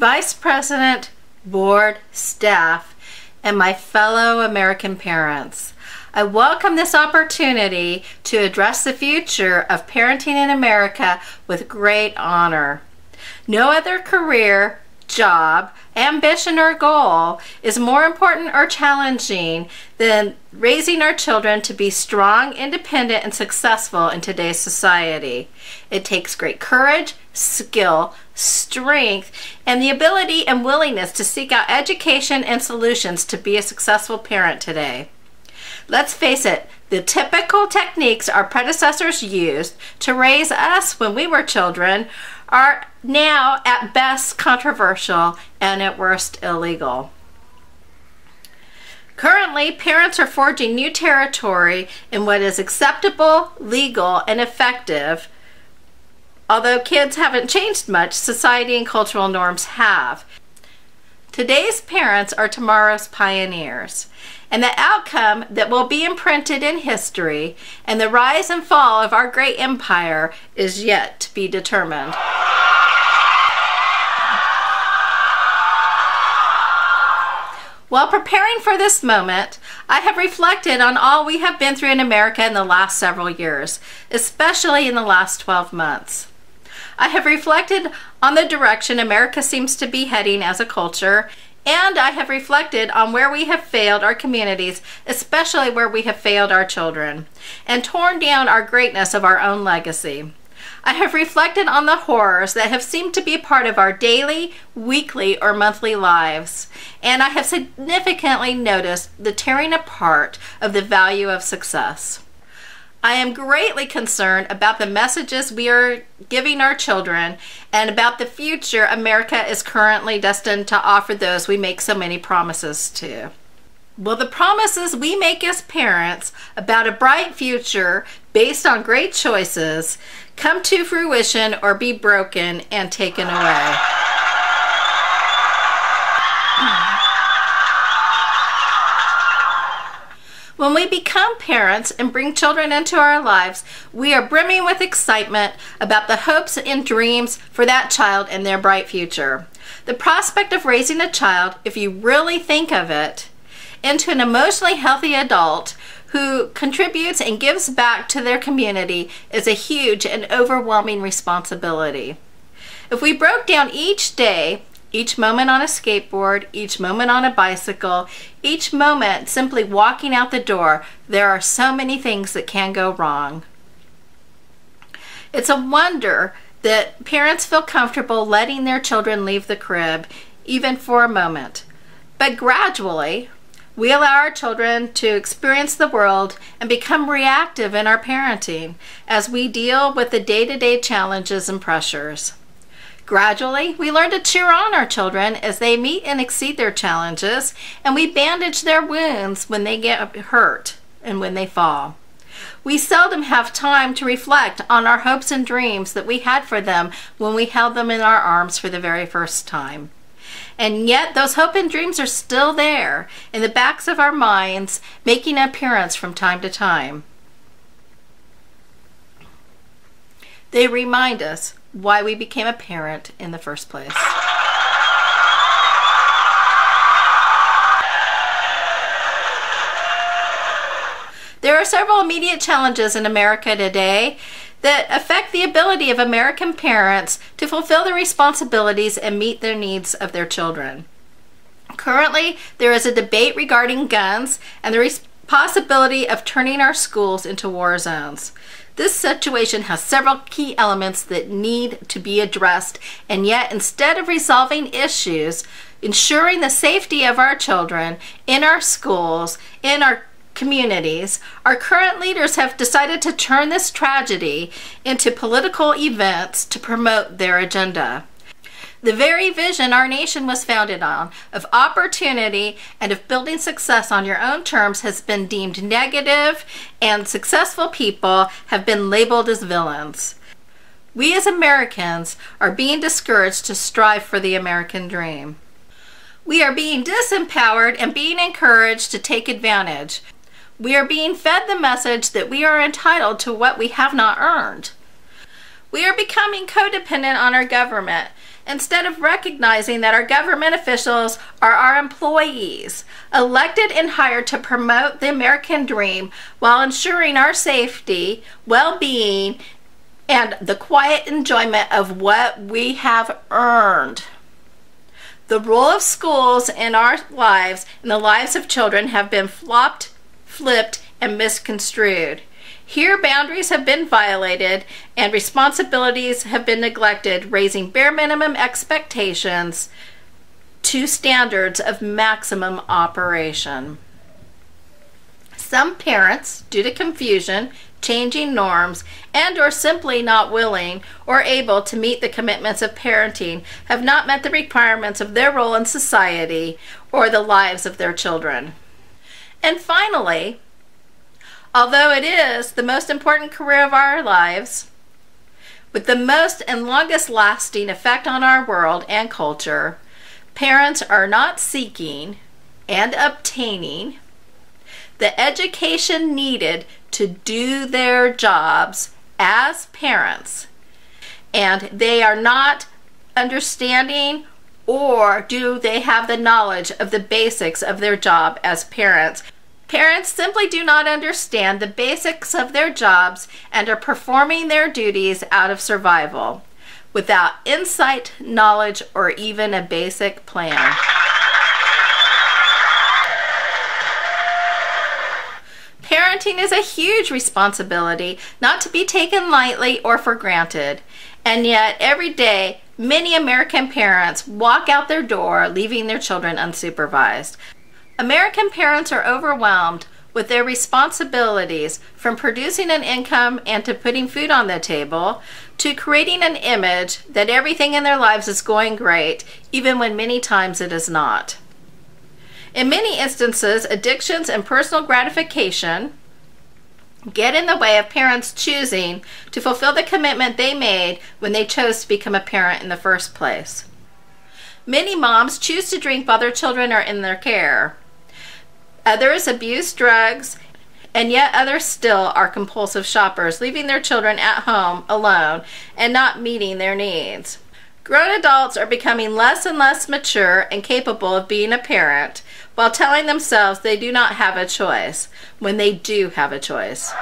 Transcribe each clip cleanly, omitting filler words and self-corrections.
Vice President, board, staff, and my fellow American parents. I welcome this opportunity to address the future of parenting in America with great honor. No other career, job, ambition, or goal is more important or challenging than raising our children to be strong, independent, and successful in today's society. It takes great courage, skill, strength, and the ability and willingness to seek out education and solutions to be a successful parent today. Let's face it, the typical techniques our predecessors used to raise us when we were children are now at best controversial and at worst illegal. Currently, parents are forging new territory in what is acceptable, legal, and effective. Although kids haven't changed much, society and cultural norms have. Today's parents are tomorrow's pioneers, and the outcome that will be imprinted in history and the rise and fall of our great empire is yet to be determined. While preparing for this moment, I have reflected on all we have been through in America in the last several years, especially in the last 12 months. I have reflected on the direction America seems to be heading as a culture, and I have reflected on where we have failed our communities, especially where we have failed our children, and torn down our greatness of our own legacy. I have reflected on the horrors that have seemed to be a part of our daily, weekly, or monthly lives, and I have significantly noticed the tearing apart of the value of success. I am greatly concerned about the messages we are giving our children and about the future America is currently destined to offer those we make so many promises to. Will the promises we make as parents about a bright future based on great choices come to fruition or be broken and taken away? When we become parents and bring children into our lives, we are brimming with excitement about the hopes and dreams for that child and their bright future. The prospect of raising a child, if you really think of it, into an emotionally healthy adult who contributes and gives back to their community is a huge and overwhelming responsibility. If we broke down each day, each moment on a skateboard, each moment on a bicycle, each moment simply walking out the door, there are so many things that can go wrong. It's a wonder that parents feel comfortable letting their children leave the crib, even for a moment. But gradually, we allow our children to experience the world and become reactive in our parenting as we deal with the day-to-day challenges and pressures. Gradually, we learn to cheer on our children as they meet and exceed their challenges, and we bandage their wounds when they get hurt and when they fall. We seldom have time to reflect on our hopes and dreams that we had for them when we held them in our arms for the very first time. And yet those hopes and dreams are still there in the backs of our minds, making an appearance from time to time. They remind us why we became a parent in the first place. There are several immediate challenges in America today that affect the ability of American parents to fulfill the responsibilities and meet the needs of their children. Currently, there is a debate regarding guns and the possibility of turning our schools into war zones. This situation has several key elements that need to be addressed, and yet instead of resolving issues, ensuring the safety of our children in our schools, in our communities, our current leaders have decided to turn this tragedy into political events to promote their agenda. The very vision our nation was founded on, of opportunity and of building success on your own terms, has been deemed negative, and successful people have been labeled as villains. We as Americans are being discouraged to strive for the American dream. We are being disempowered and being encouraged to take advantage. We are being fed the message that we are entitled to what we have not earned. We are becoming codependent on our government instead of recognizing that our government officials are our employees, elected and hired to promote the American dream while ensuring our safety, well-being, and the quiet enjoyment of what we have earned. The role of schools in our lives and the lives of children have been flipped, and misconstrued. Here, boundaries have been violated and responsibilities have been neglected, raising bare minimum expectations to standards of maximum operation. Some parents, due to confusion, changing norms, and/or simply not willing or able to meet the commitments of parenting, have not met the requirements of their role in society or the lives of their children. And finally, although it is the most important career of our lives, with the most and longest lasting effect on our world and culture, parents are not seeking and obtaining the education needed to do their jobs as parents, and they are not understanding or do they have the knowledge of the basics of their job as parents. Parents simply do not understand the basics of their jobs and are performing their duties out of survival, without insight, knowledge, or even a basic plan. Parenting is a huge responsibility, not to be taken lightly or for granted. And yet, every day, many American parents walk out their door, leaving their children unsupervised. American parents are overwhelmed with their responsibilities, from producing an income and to putting food on the table, to creating an image that everything in their lives is going great, even when many times it is not. In many instances, addictions and personal gratification get in the way of parents choosing to fulfill the commitment they made when they chose to become a parent in the first place. Many moms choose to drink while their children are in their care. Others abuse drugs, and yet others still are compulsive shoppers, leaving their children at home alone and not meeting their needs. Grown adults are becoming less and less mature and capable of being a parent, while telling themselves they do not have a choice, when they do have a choice.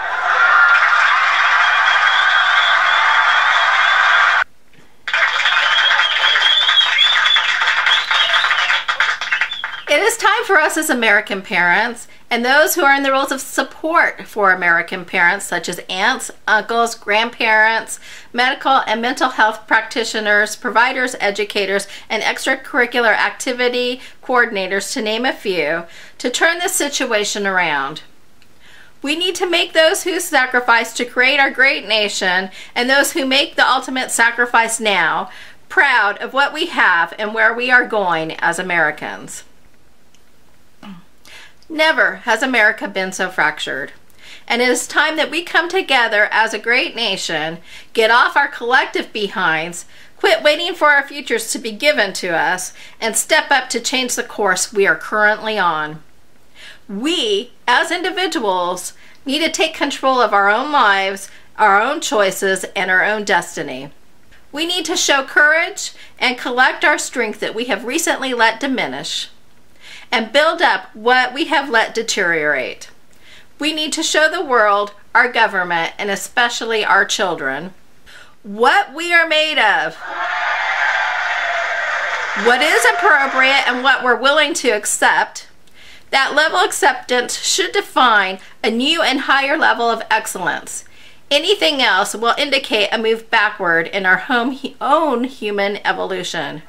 It is time for us as American parents, and those who are in the roles of support for American parents, such as aunts, uncles, grandparents, medical and mental health practitioners, providers, educators, and extracurricular activity coordinators, to name a few, to turn this situation around. We need to make those who sacrifice to create our great nation, and those who make the ultimate sacrifice now, proud of what we have and where we are going as Americans. Never has America been so fractured, and it is time that we come together as a great nation, get off our collective behinds, quit waiting for our futures to be given to us, and step up to change the course we are currently on. We, as individuals, need to take control of our own lives, our own choices, and our own destiny. We need to show courage and collect our strength that we have recently let diminish, and build up what we have let deteriorate. We need to show the world, our government, and especially our children, what we are made of, what is appropriate and what we're willing to accept. That level of acceptance should define a new and higher level of excellence. Anything else will indicate a move backward in our own human evolution.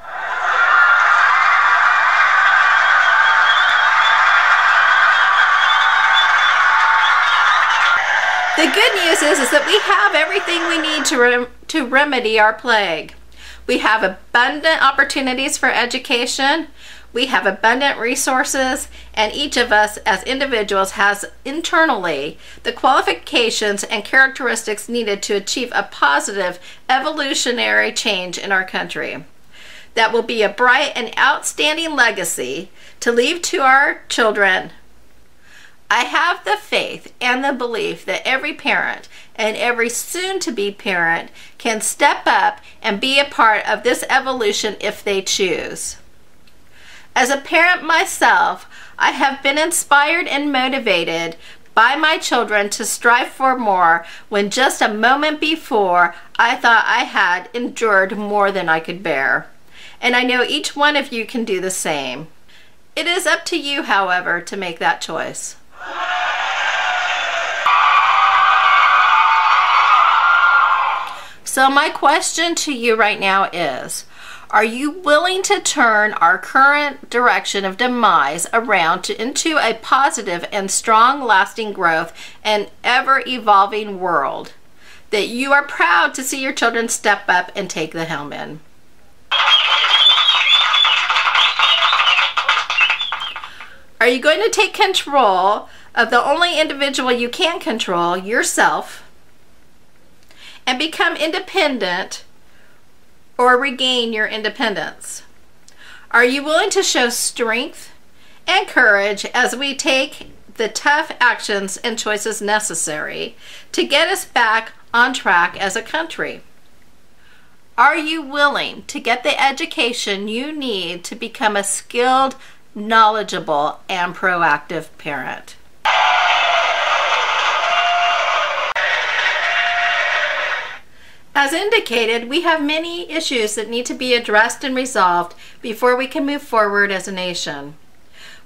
The good news is that we have everything we need to remedy our plague. We have abundant opportunities for education. We have abundant resources, and each of us as individuals has internally the qualifications and characteristics needed to achieve a positive evolutionary change in our country that will be a bright and outstanding legacy to leave to our children. I have the faith and the belief that every parent and every soon-to-be parent can step up and be a part of this evolution if they choose. As a parent myself, I have been inspired and motivated by my children to strive for more when just a moment before I thought I had endured more than I could bear. And I know each one of you can do the same. It is up to you, however, to make that choice. So my question to you right now is, are you willing to turn our current direction of demise around into a positive and strong lasting growth and ever-evolving world that you are proud to see your children step up and take the helm in? Are you going to take control of the only individual you can control, yourself, and become independent or regain your independence? Are you willing to show strength and courage as we take the tough actions and choices necessary to get us back on track as a country? Are you willing to get the education you need to become a skilled, knowledgeable, and proactive parent? As indicated, we have many issues that need to be addressed and resolved before we can move forward as a nation.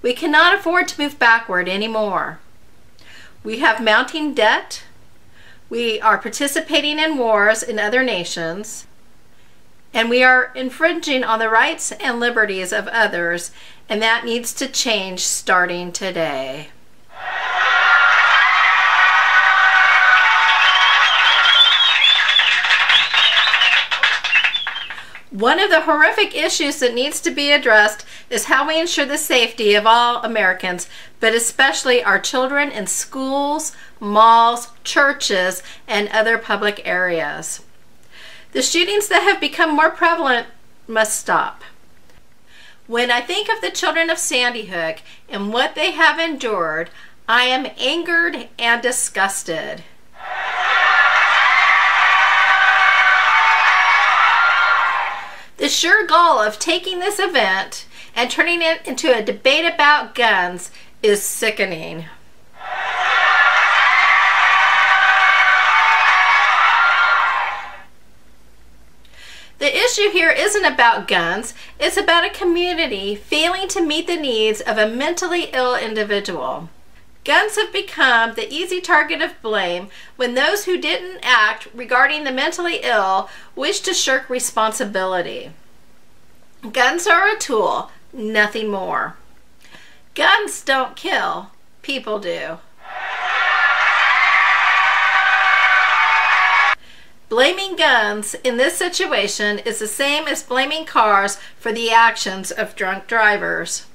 We cannot afford to move backward anymore. We have mounting debt. We are participating in wars in other nations. And we are infringing on the rights and liberties of others, and that needs to change starting today. One of the horrific issues that needs to be addressed is how we ensure the safety of all Americans, but especially our children in schools, malls, churches, and other public areas. The shootings that have become more prevalent must stop. When I think of the children of Sandy Hook and what they have endured, I am angered and disgusted. The sheer goal of taking this event and turning it into a debate about guns is sickening. The issue here isn't about guns, it's about a community failing to meet the needs of a mentally ill individual. Guns have become the easy target of blame when those who didn't act regarding the mentally ill wish to shirk responsibility. Guns are a tool, nothing more. Guns don't kill, people do. Blaming guns in this situation is the same as blaming cars for the actions of drunk drivers.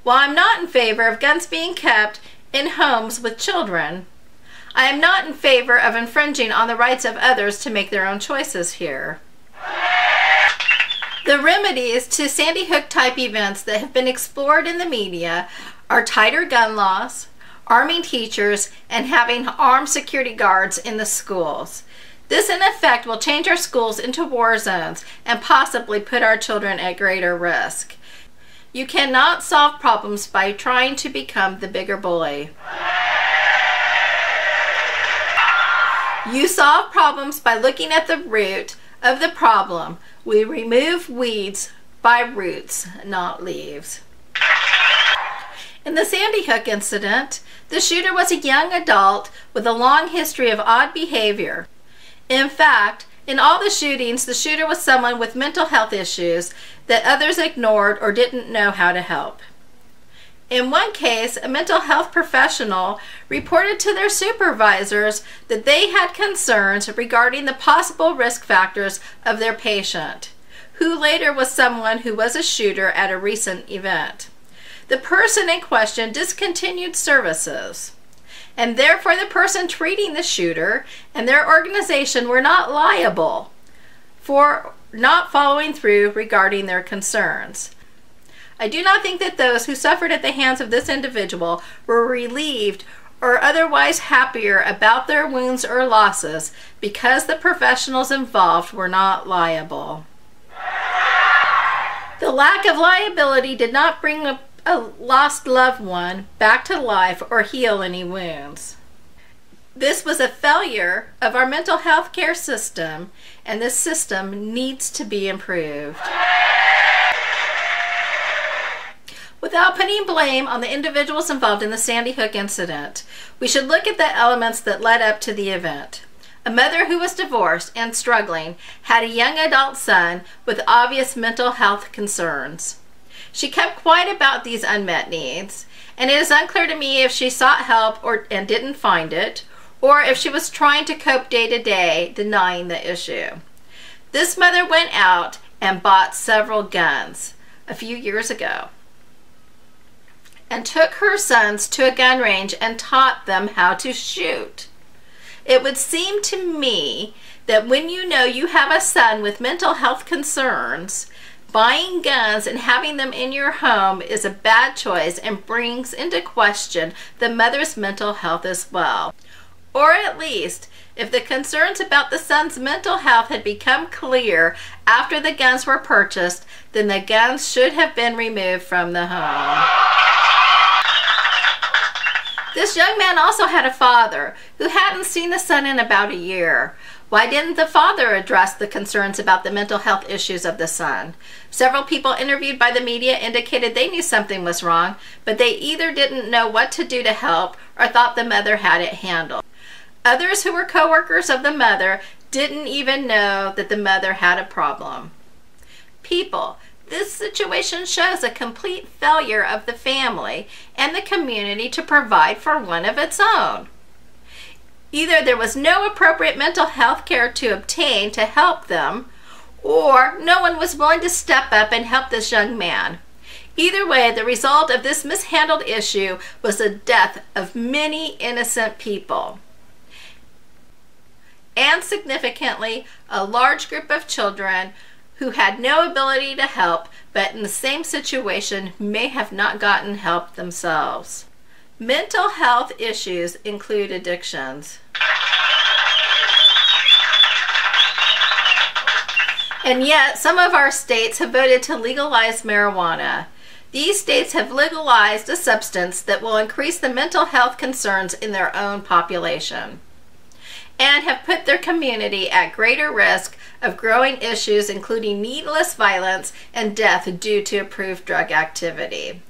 While I'm not in favor of guns being kept in homes with children, I am not in favor of infringing on the rights of others to make their own choices here. The remedies to Sandy Hook type events that have been explored in the media are tighter gun laws, arming teachers, and having armed security guards in the schools. This in effect will change our schools into war zones and possibly put our children at greater risk. You cannot solve problems by trying to become the bigger bully. You solve problems by looking at the root of the problem. We remove weeds by roots, not leaves. In the Sandy Hook incident, the shooter was a young adult with a long history of odd behavior. In fact, in all the shootings, the shooter was someone with mental health issues that others ignored or didn't know how to help. In one case, a mental health professional reported to their supervisors that they had concerns regarding the possible risk factors of their patient, who later was someone who was a shooter at a recent event. The person in question discontinued services, and therefore the person treating the shooter and their organization were not liable for not following through regarding their concerns. I do not think that those who suffered at the hands of this individual were relieved or otherwise happier about their wounds or losses because the professionals involved were not liable. The lack of liability did not bring a lost loved one back to life or heal any wounds. This was a failure of our mental health care system, and this system needs to be improved. Without putting blame on the individuals involved in the Sandy Hook incident, we should look at the elements that led up to the event. A mother who was divorced and struggling had a young adult son with obvious mental health concerns. She kept quiet about these unmet needs, and it is unclear to me if she sought help and didn't find it, or if she was trying to cope day to day, denying the issue. This mother went out and bought several guns a few years ago and took her sons to a gun range and taught them how to shoot. It would seem to me that when you know you have a son with mental health concerns, buying guns and having them in your home is a bad choice and brings into question the mother's mental health as well. Or at least, if the concerns about the son's mental health had become clear after the guns were purchased, then the guns should have been removed from the home. This young man also had a father who hadn't seen the son in about a year. Why didn't the father address the concerns about the mental health issues of the son? Several people interviewed by the media indicated they knew something was wrong, but they either didn't know what to do to help or thought the mother had it handled. Others who were co-workers of the mother didn't even know that the mother had a problem. People, this situation shows a complete failure of the family and the community to provide for one of its own. Either there was no appropriate mental health care to obtain to help them, or no one was willing to step up and help this young man. Either way, the result of this mishandled issue was the death of many innocent people. And significantly, a large group of children who had no ability to help, but in the same situation may have not gotten help themselves. Mental health issues include addictions. And yet, some of our states have voted to legalize marijuana. These states have legalized a substance that will increase the mental health concerns in their own population, and have put their community at greater risk of growing issues including needless violence and death due to approved drug activity.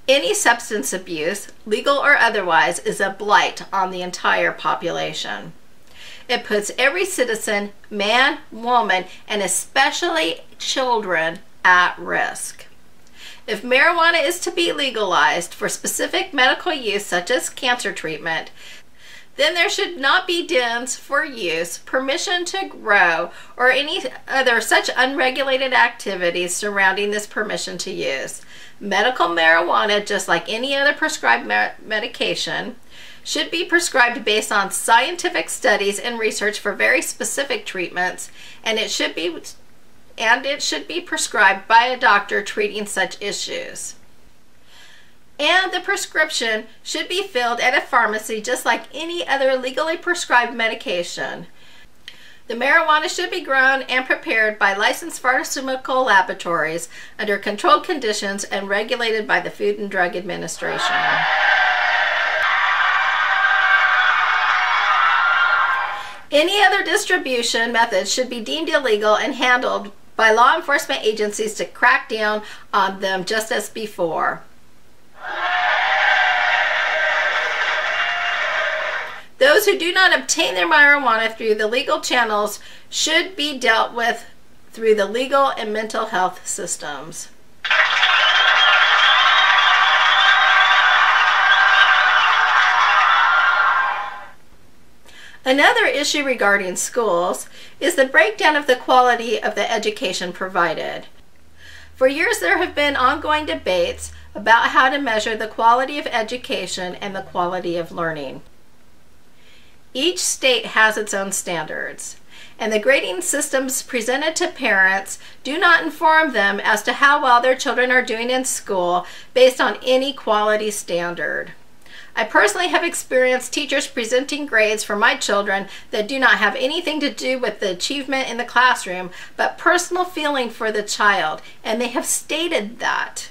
Any substance abuse, legal or otherwise, is a blight on the entire population. It puts every citizen, man, woman, and especially children at risk. If marijuana is to be legalized for specific medical use such as cancer treatment, then there should not be dens for use, permission to grow, or any other such unregulated activities surrounding this permission to use. Medical marijuana, just like any other prescribed medication, should be prescribed based on scientific studies and research for very specific treatments, and it should be prescribed by a doctor treating such issues. And the prescription should be filled at a pharmacy just like any other legally prescribed medication. The marijuana should be grown and prepared by licensed pharmaceutical laboratories under controlled conditions and regulated by the Food and Drug Administration. Any other distribution methods should be deemed illegal and handled by law enforcement agencies to crack down on them just as before. Those who do not obtain their marijuana through the legal channels should be dealt with through the legal and mental health systems. Another issue regarding schools is the breakdown of the quality of the education provided. For years there have been ongoing debates about how to measure the quality of education and the quality of learning. Each state has its own standards, and the grading systems presented to parents do not inform them as to how well their children are doing in school based on any quality standard. I personally have experienced teachers presenting grades for my children that do not have anything to do with the achievement in the classroom, but personal feeling for the child, and they have stated that.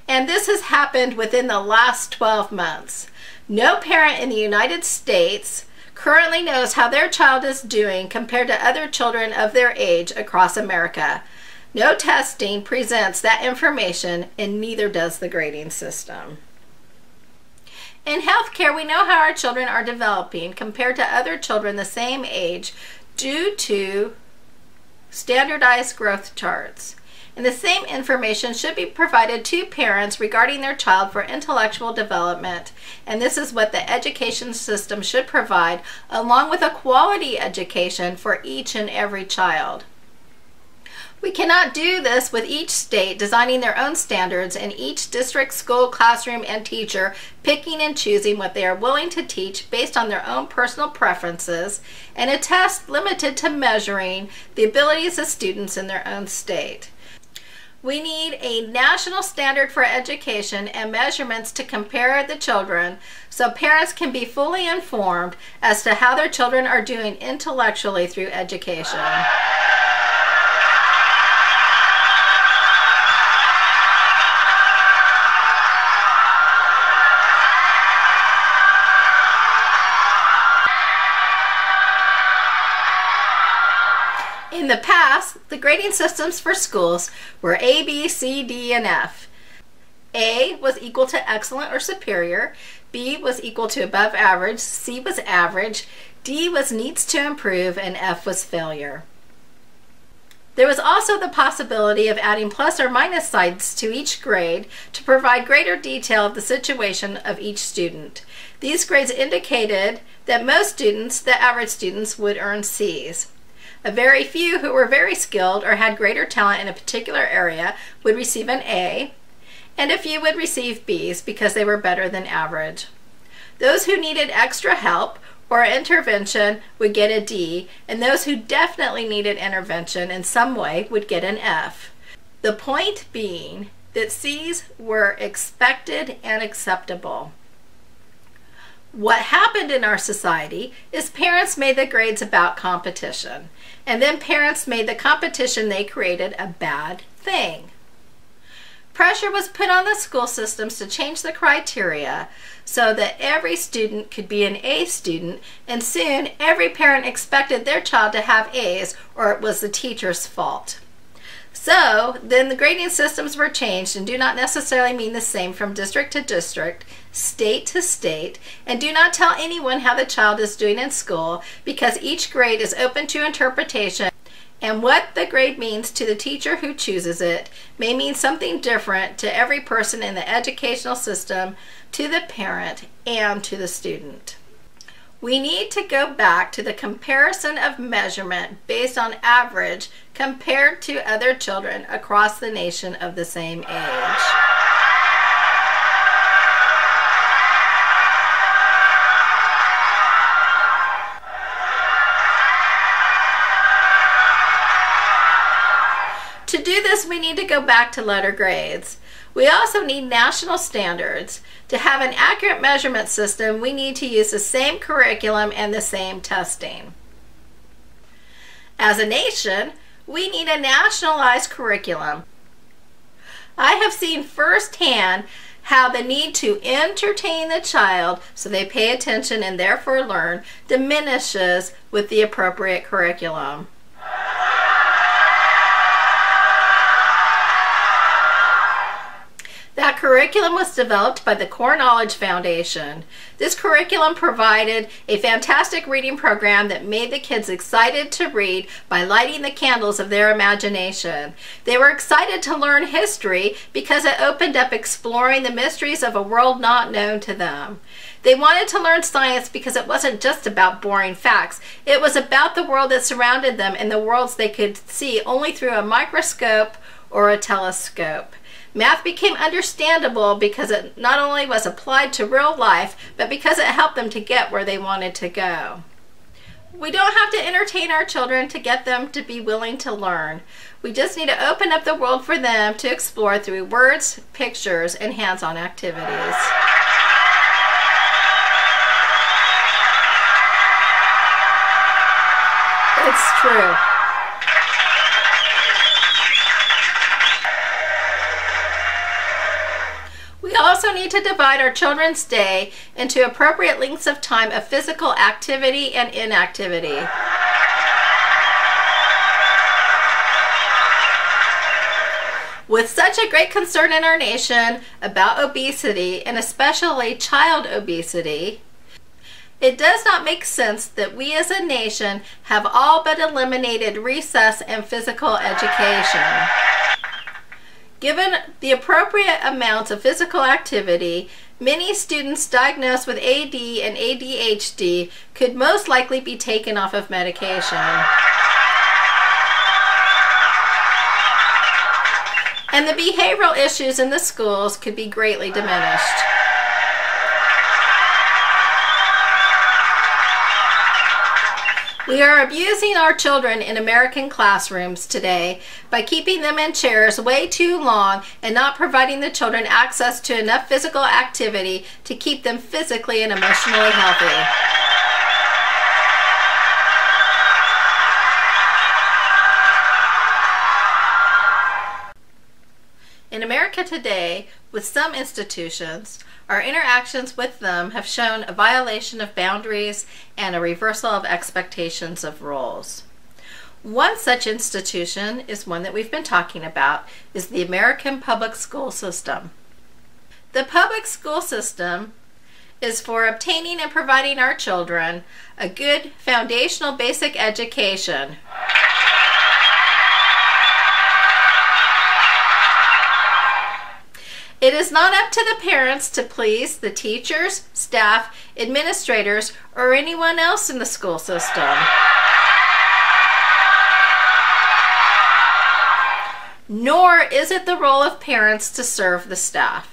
And this has happened within the last 12 months. No parent in the United States currently knows how their child is doing compared to other children of their age across America. No testing presents that information, and neither does the grading system. In healthcare, we know how our children are developing compared to other children the same age due to standardized growth charts. And the same information should be provided to parents regarding their child for intellectual development. And this is what the education system should provide, along with a quality education for each and every child. We cannot do this with each state designing their own standards and each district, school, classroom, and teacher picking and choosing what they are willing to teach based on their own personal preferences, and a test limited to measuring the abilities of students in their own state. We need a national standard for education and measurements to compare the children so parents can be fully informed as to how their children are doing intellectually through education. In the past, the grading systems for schools were A, B, C, D, and F. A was equal to excellent or superior, B was equal to above average, C was average, D was needs to improve, and F was failure. There was also the possibility of adding plus or minus signs to each grade to provide greater detail of the situation of each student. These grades indicated that most students, the average students, would earn C's. A very few who were very skilled or had greater talent in a particular area would receive an A, and a few would receive B's because they were better than average. Those who needed extra help or intervention would get a D, and those who definitely needed intervention in some way would get an F. The point being that C's were expected and acceptable. What happened in our society is parents made the grades about competition, and then parents made the competition they created a bad thing. Pressure was put on the school systems to change the criteria so that every student could be an A student, and soon every parent expected their child to have A's, or it was the teacher's fault. So then the grading systems were changed and do not necessarily mean the same from district to district, state to state, and do not tell anyone how the child is doing in school because each grade is open to interpretation, and what the grade means to the teacher who chooses it may mean something different to every person in the educational system, to the parent, and to the student. We need to go back to the comparison of measurement based on average compared to other children across the nation of the same age. To do this, we need to go back to letter grades. We also need national standards. To have an accurate measurement system, we need to use the same curriculum and the same testing. As a nation, we need a nationalized curriculum. I have seen firsthand how the need to entertain the child so they pay attention and therefore learn diminishes with the appropriate curriculum. That curriculum was developed by the Core Knowledge Foundation. This curriculum provided a fantastic reading program that made the kids excited to read by lighting the candles of their imagination. They were excited to learn history because it opened up exploring the mysteries of a world not known to them. They wanted to learn science because it wasn't just about boring facts. It was about the world that surrounded them and the worlds they could see only through a microscope or a telescope. Math became understandable because it not only was applied to real life, but because it helped them to get where they wanted to go. We don't have to entertain our children to get them to be willing to learn. We just need to open up the world for them to explore through words, pictures, and hands-on activities. It's true. We also need to divide our children's day into appropriate lengths of time of physical activity and inactivity. With such a great concern in our nation about obesity, and especially child obesity, it does not make sense that we as a nation have all but eliminated recess and physical education. Given the appropriate amounts of physical activity, many students diagnosed with AD and ADHD could most likely be taken off of medication. And the behavioral issues in the schools could be greatly diminished. We are abusing our children in American classrooms today by keeping them in chairs way too long and not providing the children access to enough physical activity to keep them physically and emotionally healthy. In America today, with some institutions, our interactions with them have shown a violation of boundaries and a reversal of expectations of roles. One such institution is one that we've been talking about, is the American public school system. The public school system is for obtaining and providing our children a good foundational basic education. It is not up to the parents to please the teachers, staff, administrators, or anyone else in the school system. Nor is it the role of parents to serve the staff.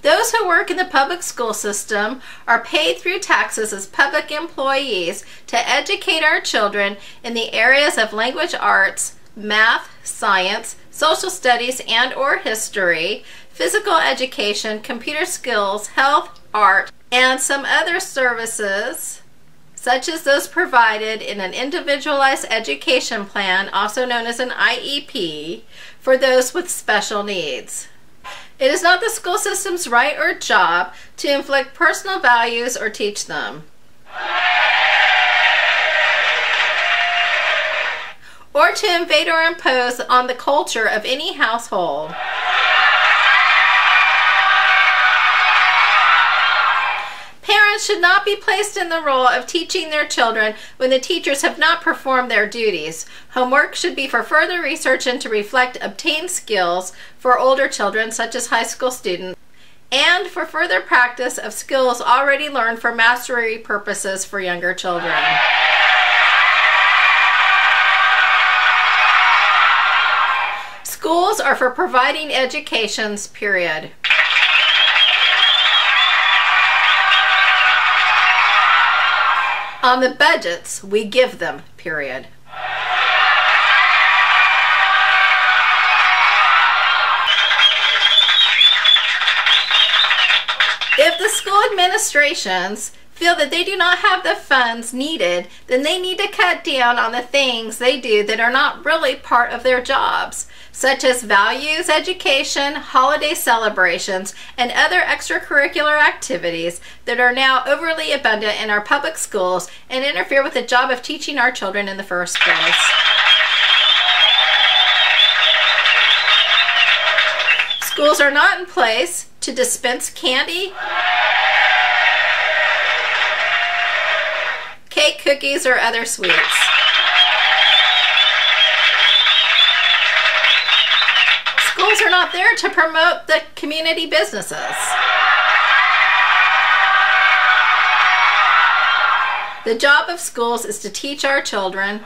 Those who work in the public school system are paid through taxes as public employees to educate our children in the areas of language arts, math, science, social studies and/or history, physical education, computer skills, health, art, and some other services, such as those provided in an individualized education plan, also known as an IEP, for those with special needs. It is not the school system's right or job to inflict personal values or teach them, or to invade or impose on the culture of any household. Parents should not be placed in the role of teaching their children when the teachers have not performed their duties. Homework should be for further research and to reflect obtained skills for older children, such as high school students, and for further practice of skills already learned for mastery purposes for younger children. Schools are for providing educations, period. On the budgets, we give them, period. If the school administrations feel that they do not have the funds needed, then they need to cut down on the things they do that are not really part of their jobs, such as values education, holiday celebrations, and other extracurricular activities that are now overly abundant in our public schools and interfere with the job of teaching our children in the first place. Schools are not in place to dispense candy, cake, cookies, or other sweets. Schools are not there to promote the community businesses. The job of schools is to teach our children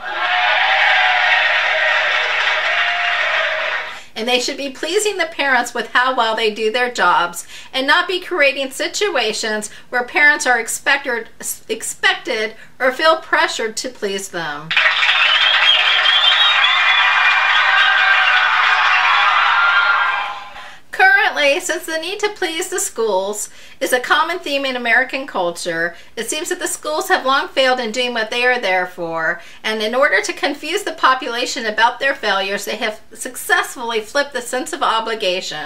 and they should be pleasing the parents with how well they do their jobs and not be creating situations where parents are expected or feel pressured to please them. Currently, since the need to please the schools is a common theme in American culture, it seems that the schools have long failed in doing what they are there for, and in order to confuse the population about their failures, they have successfully flipped the sense of obligation.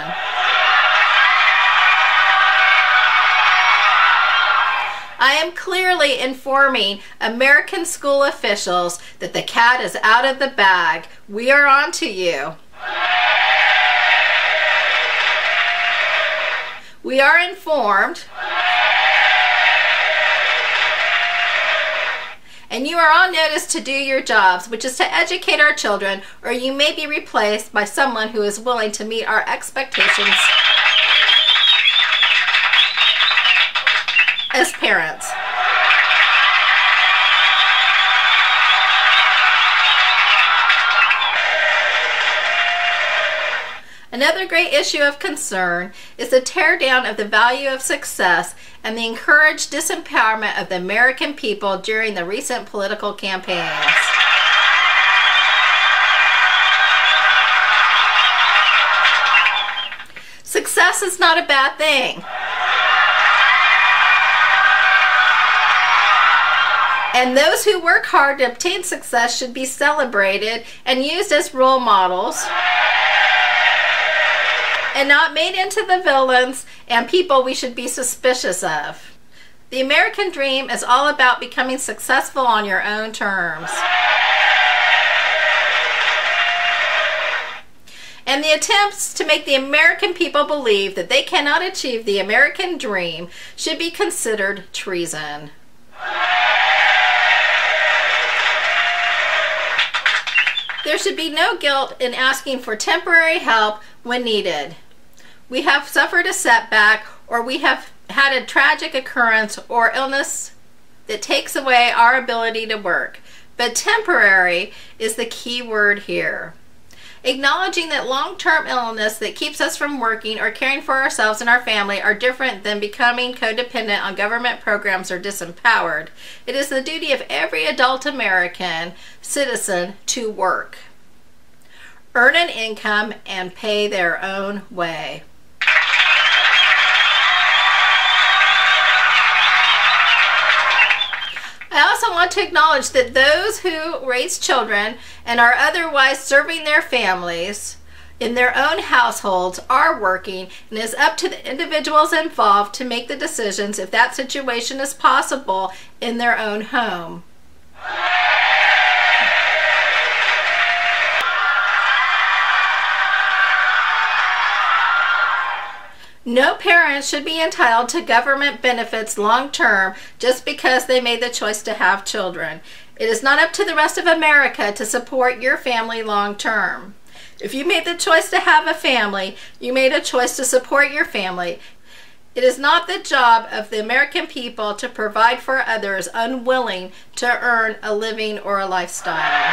I am clearly informing American school officials that the cat is out of the bag. We are on to you. We are informed, and you are on notice to do your jobs, which is to educate our children, or you may be replaced by someone who is willing to meet our expectations as parents. Another great issue of concern is the teardown of the value of success and the encouraged disempowerment of the American people during the recent political campaigns. Success is not a bad thing. And those who work hard to obtain success should be celebrated and used as role models, and not made into the villains and people we should be suspicious of. The American dream is all about becoming successful on your own terms. And the attempts to make the American people believe that they cannot achieve the American dream should be considered treason. There should be no guilt in asking for temporary help when needed. We have suffered a setback, or we have had a tragic occurrence or illness that takes away our ability to work. But temporary is the key word here. Acknowledging that long-term illness that keeps us from working or caring for ourselves and our family are different than becoming codependent on government programs or disempowered. It is the duty of every adult American citizen to work, earn an income, and pay their own way. I also want to acknowledge that those who raise children and are otherwise serving their families in their own households are working, and it is up to the individuals involved to make the decisions if that situation is possible in their own home. No parent should be entitled to government benefits long-term just because they made the choice to have children. It is not up to the rest of America to support your family long-term. If you made the choice to have a family, you made a choice to support your family. It is not the job of the American people to provide for others unwilling to earn a living or a lifestyle.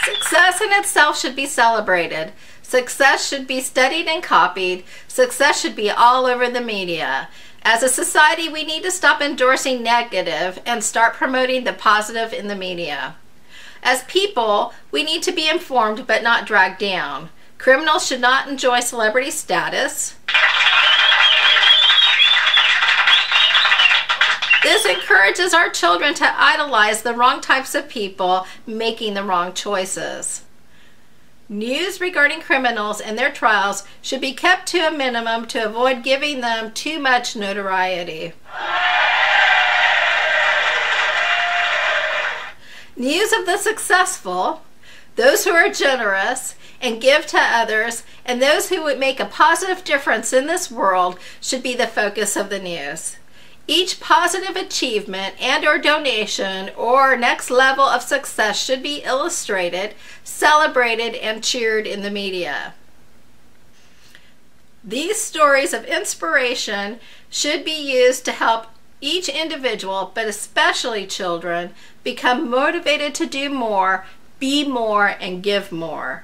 Success in itself should be celebrated. Success should be studied and copied. Success should be all over the media. As a society, we need to stop endorsing negative and start promoting the positive in the media. As people, we need to be informed but not dragged down. Criminals should not enjoy celebrity status. This encourages our children to idolize the wrong types of people making the wrong choices. News regarding criminals and their trials should be kept to a minimum to avoid giving them too much notoriety. News of the successful, those who are generous and give to others, and those who would make a positive difference in this world should be the focus of the news. Each positive achievement and or donation or next level of success should be illustrated, celebrated, and cheered in the media. These stories of inspiration should be used to help Each individual, but especially children, become motivated to do more, be more, and give more.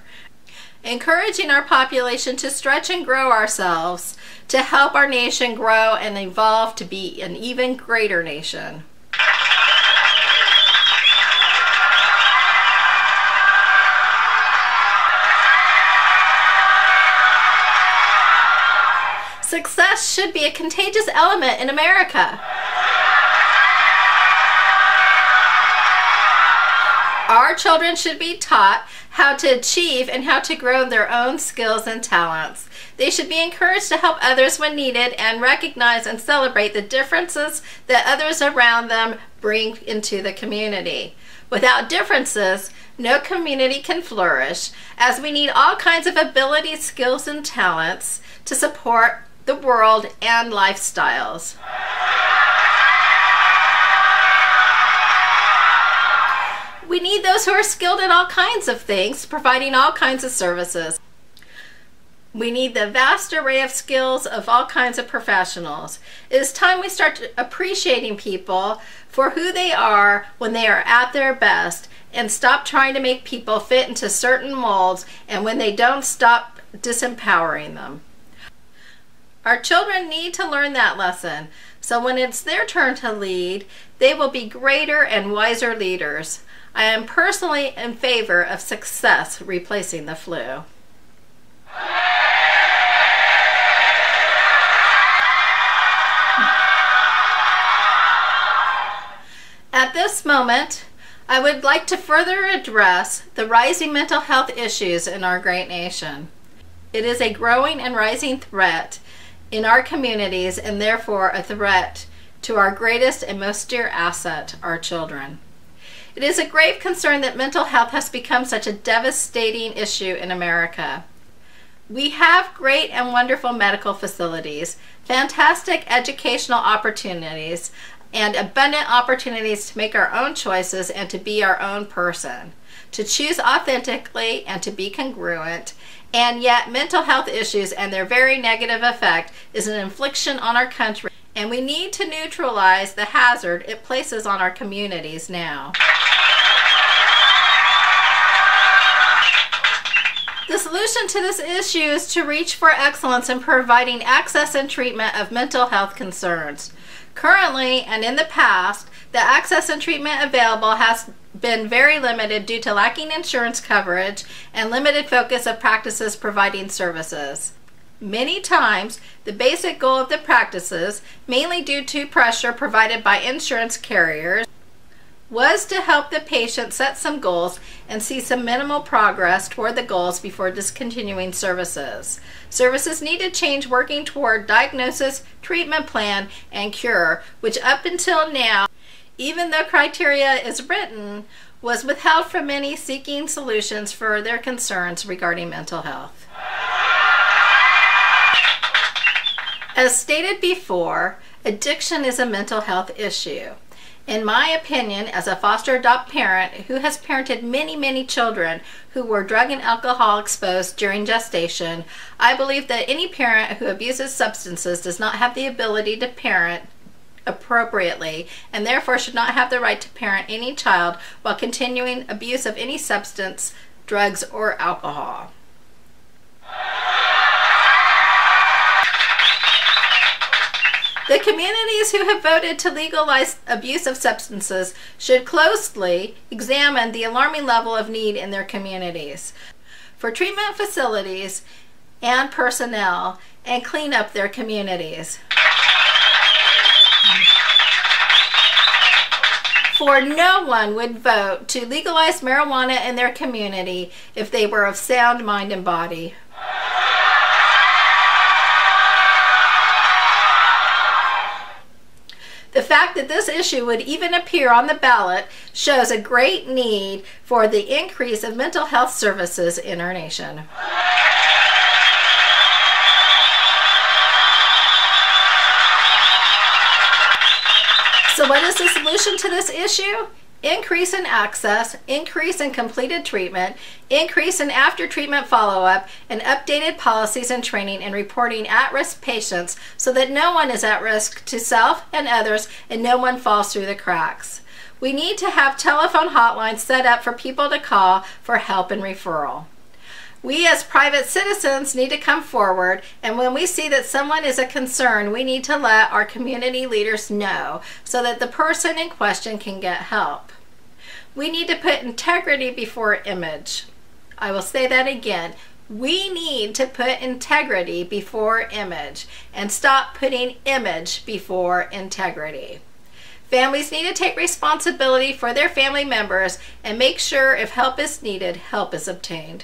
Encouraging our population to stretch and grow ourselves to help our nation grow and evolve to be an even greater nation. Success should be a contagious element in America. Our children should be taught how to achieve and how to grow their own skills and talents. They should be encouraged to help others when needed and recognize and celebrate the differences that others around them bring into the community. Without differences, no community can flourish, as we need all kinds of abilities, skills, and talents to support the world and lifestyles. We need those who are skilled in all kinds of things, providing all kinds of services. We need the vast array of skills of all kinds of professionals. It is time we start appreciating people for who they are when they are at their best, and stop trying to make people fit into certain molds, and when they don't, stop disempowering them. Our children need to learn that lesson, so when it's their turn to lead, they will be greater and wiser leaders. I am personally in favor of success replacing the flu. At this moment, I would like to further address the rising mental health issues in our great nation. It is a growing and rising threat in our communities, and therefore a threat to our greatest and most dear asset, our children. It is a grave concern that mental health has become such a devastating issue in America. We have great and wonderful medical facilities, fantastic educational opportunities, and abundant opportunities to make our own choices and to be our own person, to choose authentically and to be congruent. And yet mental health issues and their very negative effect is an infliction on our country, and we need to neutralize the hazard it places on our communities now. The solution to this issue is to reach for excellence in providing access and treatment of mental health concerns. Currently, and in the past, the access and treatment available has been very limited due to lacking insurance coverage and limited focus of practices providing services. Many times, the basic goal of the practices, mainly due to pressure provided by insurance carriers, was to help the patient set some goals and see some minimal progress toward the goals before discontinuing services. Services need to change, working toward diagnosis, treatment plan, and cure, which up until now, even though criteria is written, was withheld from many seeking solutions for their concerns regarding mental health. As stated before, addiction is a mental health issue. In my opinion, as a foster adopt parent who has parented many children who were drug and alcohol exposed during gestation, I believe that any parent who abuses substances does not have the ability to parent appropriately, and therefore should not have the right to parent any child while continuing abuse of any substance, drugs, or alcohol. The communities who have voted to legalize abuse of substances should closely examine the alarming level of need in their communities for treatment facilities and personnel, and clean up their communities. For no one would vote to legalize marijuana in their community if they were of sound mind and body. The fact that this issue would even appear on the ballot shows a great need for the increase of mental health services in our nation. So what is the solution to this issue? increase in access, increase in completed treatment, increase in after-treatment follow-up, and updated policies and training and reporting at-risk patients so that no one is at risk to self and others and no one falls through the cracks. We need to have telephone hotlines set up for people to call for help and referral. We as private citizens need to come forward, and when we see that someone is a concern, we need to let our community leaders know so that the person in question can get help. We need to put integrity before image. I will say that again. We need to put integrity before image and stop putting image before integrity. Families need to take responsibility for their family members and make sure if help is needed, help is obtained.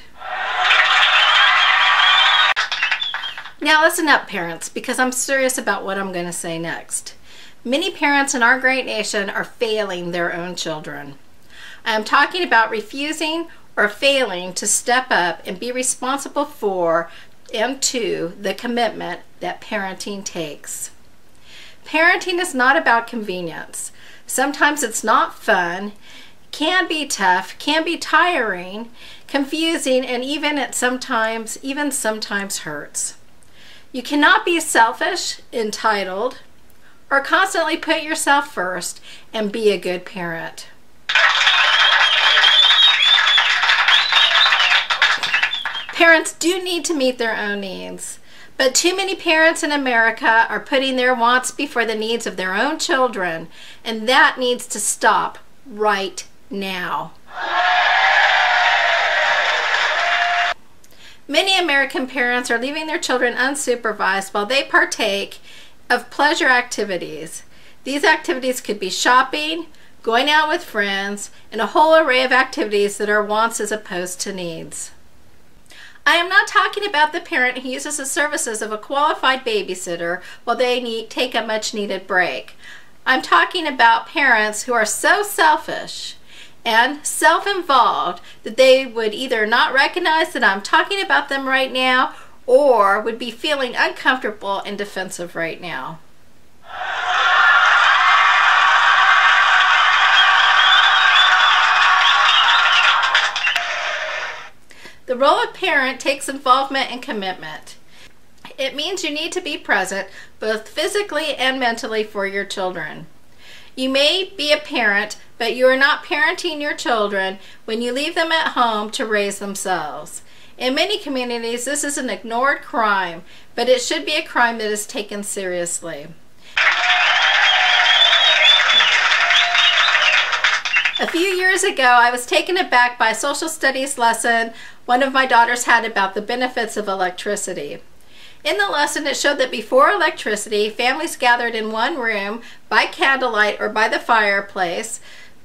Now listen up, parents, because I'm serious about what I'm going to say next. Many parents in our great nation are failing their own children. I am talking about refusing or failing to step up and be responsible for and to the commitment that parenting takes. Parenting is not about convenience. Sometimes it's not fun, can be tough, can be tiring, confusing, and even sometimes hurts. You cannot be selfish, entitled, or constantly put yourself first and be a good parent. Parents do need to meet their own needs, but too many parents in America are putting their wants before the needs of their own children, and that needs to stop right now. Many American parents are leaving their children unsupervised while they partake of pleasure activities. These activities could be shopping, going out with friends, and a whole array of activities that are wants as opposed to needs. I am not talking about the parent who uses the services of a qualified babysitter while they take a much-needed break. I'm talking about parents who are so selfish and self-involved that they would either not recognize that I'm talking about them right now or would be feeling uncomfortable and defensive right now. The role of parent takes involvement and commitment. It means you need to be present both physically and mentally for your children. You may be a parent, but you are not parenting your children when you leave them at home to raise themselves. In many communities, this is an ignored crime, but it should be a crime that is taken seriously. A few years ago, I was taken aback by a social studies lesson one of my daughters had about the benefits of electricity. In the lesson, it showed that before electricity, families gathered in one room by candlelight or by the fireplace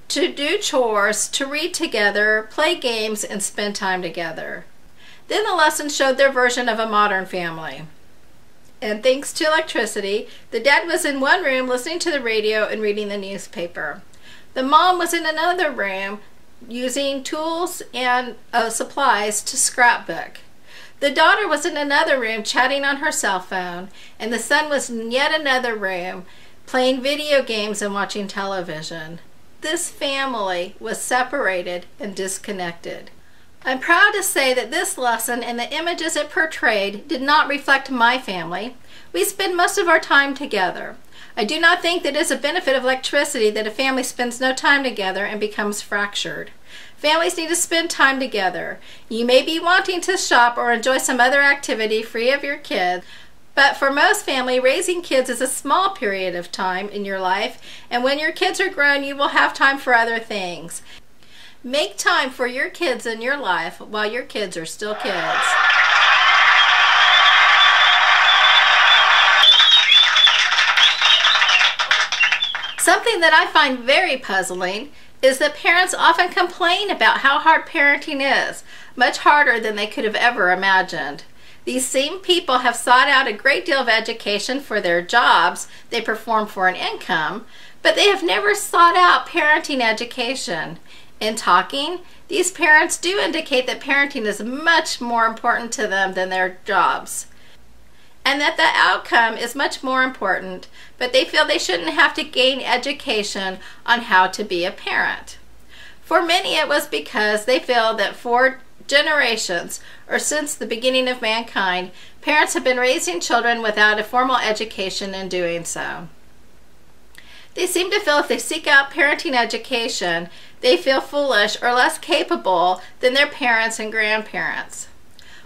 to do chores, to read together, play games, and spend time together. Then the lesson showed their version of a modern family. And thanks to electricity, the dad was in one room listening to the radio and reading the newspaper. The mom was in another room using tools and supplies to scrapbook. The daughter was in another room chatting on her cell phone, and the son was in yet another room playing video games and watching television. This family was separated and disconnected. I'm proud to say that this lesson and the images it portrayed did not reflect my family. We spend most of our time together. I do not think that it is a benefit of electricity that a family spends no time together and becomes fractured. Families need to spend time together. You may be wanting to shop or enjoy some other activity free of your kids, but for most families, raising kids is a small period of time in your life, and when your kids are grown, you will have time for other things. Make time for your kids in your life while your kids are still kids. Something that I find very puzzling is that parents often complain about how hard parenting is, much harder than they could have ever imagined. These same people have sought out a great deal of education for their jobs they perform for an income, but they have never sought out parenting education. In talking, these parents do indicate that parenting is much more important to them than their jobs, and that the outcome is much more important, but they feel they shouldn't have to gain education on how to be a parent. For many, it was because they feel that for generations, or since the beginning of mankind, parents have been raising children without a formal education in doing so. They seem to feel if they seek out parenting education, they feel foolish or less capable than their parents and grandparents.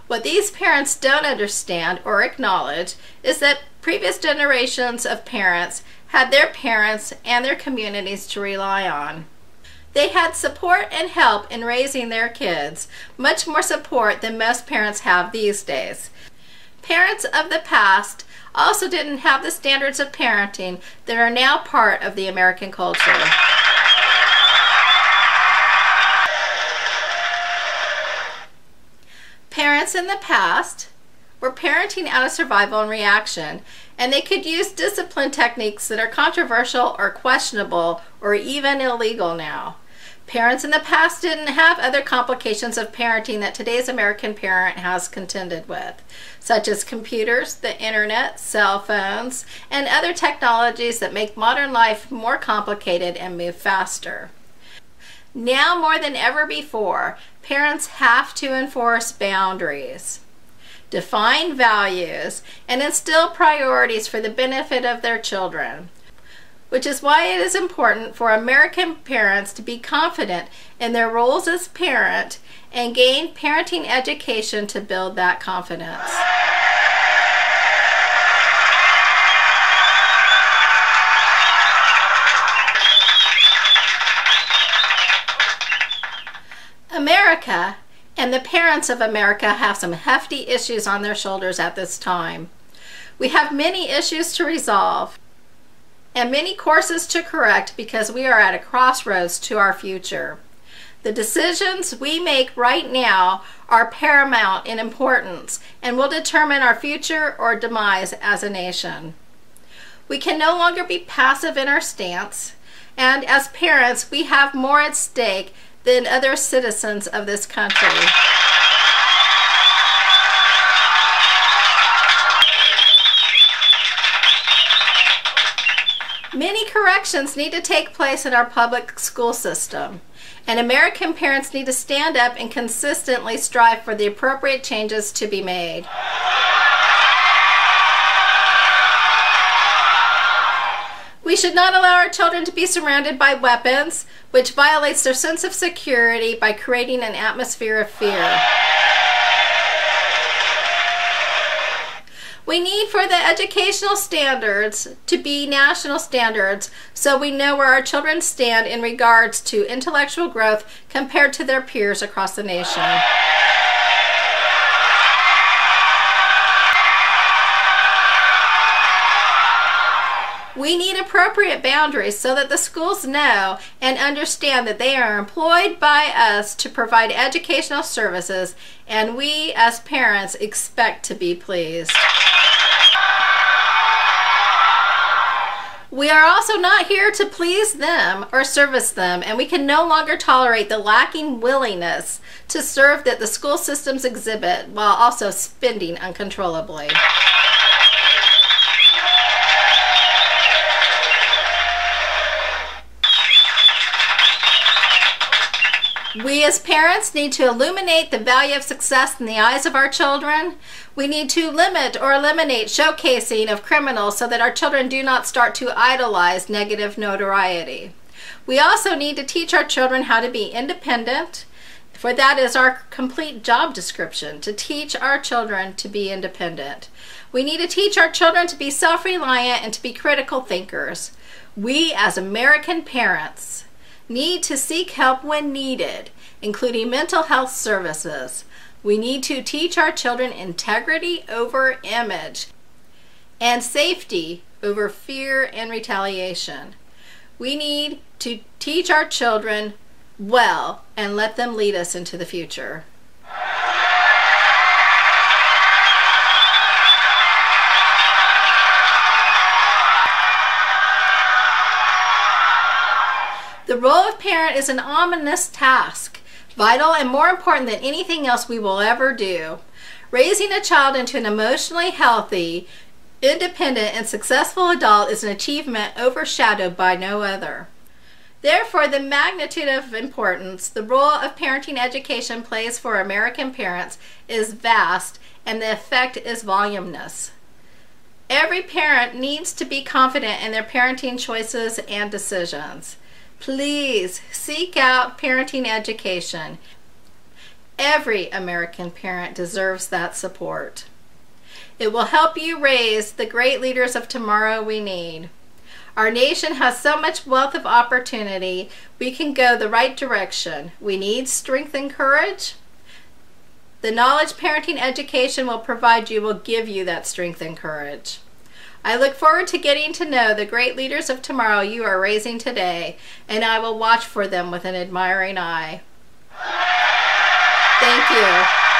What these parents don't understand or acknowledge is that previous generations of parents had their parents and their communities to rely on. They had support and help in raising their kids, much more support than most parents have these days. Parents of the past also didn't have the standards of parenting that are now part of the American culture. Parents in the past were parenting out of survival and reaction, and they could use discipline techniques that are controversial or questionable or even illegal now. Parents in the past didn't have other complications of parenting that today's American parent has contended with, such as computers, the internet, cell phones, and other technologies that make modern life more complicated and move faster. Now more than ever before, parents have to enforce boundaries, define values, and instill priorities for the benefit of their children, which is why it is important for American parents to be confident in their roles as parent and gain parenting education to build that confidence. America and the parents of America have some hefty issues on their shoulders at this time. We have many issues to resolve and many courses to correct because we are at a crossroads to our future. The decisions we make right now are paramount in importance and will determine our future or demise as a nation. We can no longer be passive in our stance, and as parents, we have more at stake than other citizens of this country. Many corrections need to take place in our public school system, and American parents need to stand up and consistently strive for the appropriate changes to be made. We should not allow our children to be surrounded by weapons, which violates their sense of security by creating an atmosphere of fear. We need for the educational standards to be national standards so we know where our children stand in regards to intellectual growth compared to their peers across the nation. We need appropriate boundaries so that the schools know and understand that they are employed by us to provide educational services, and we as parents expect to be pleased. We are also not here to please them or service them, and we can no longer tolerate the lacking willingness to serve that the school systems exhibit while also spending uncontrollably. We as parents need to illuminate the value of success in the eyes of our children. We need to limit or eliminate showcasing of criminals so that our children do not start to idolize negative notoriety. We also need to teach our children how to be independent, for that is our complete job description, to teach our children to be independent. We need to teach our children to be self-reliant and to be critical thinkers. We as American parents need to seek help when needed, including mental health services. We need to teach our children integrity over image and safety over fear and retaliation. We need to teach our children well and let them lead us into the future. The role of parent is an ominous task, vital and more important than anything else we will ever do. Raising a child into an emotionally healthy, independent, and successful adult is an achievement overshadowed by no other. Therefore, the magnitude of importance the role of parenting education plays for American parents is vast, and the effect is voluminous. Every parent needs to be confident in their parenting choices and decisions. Please seek out parenting education. Every American parent deserves that support. It will help you raise the great leaders of tomorrow we need. Our nation has so much wealth of opportunity. We can go the right direction. We need strength and courage. The knowledge parenting education will provide you will give you that strength and courage. I look forward to getting to know the great leaders of tomorrow you are raising today, and I will watch for them with an admiring eye. Thank you.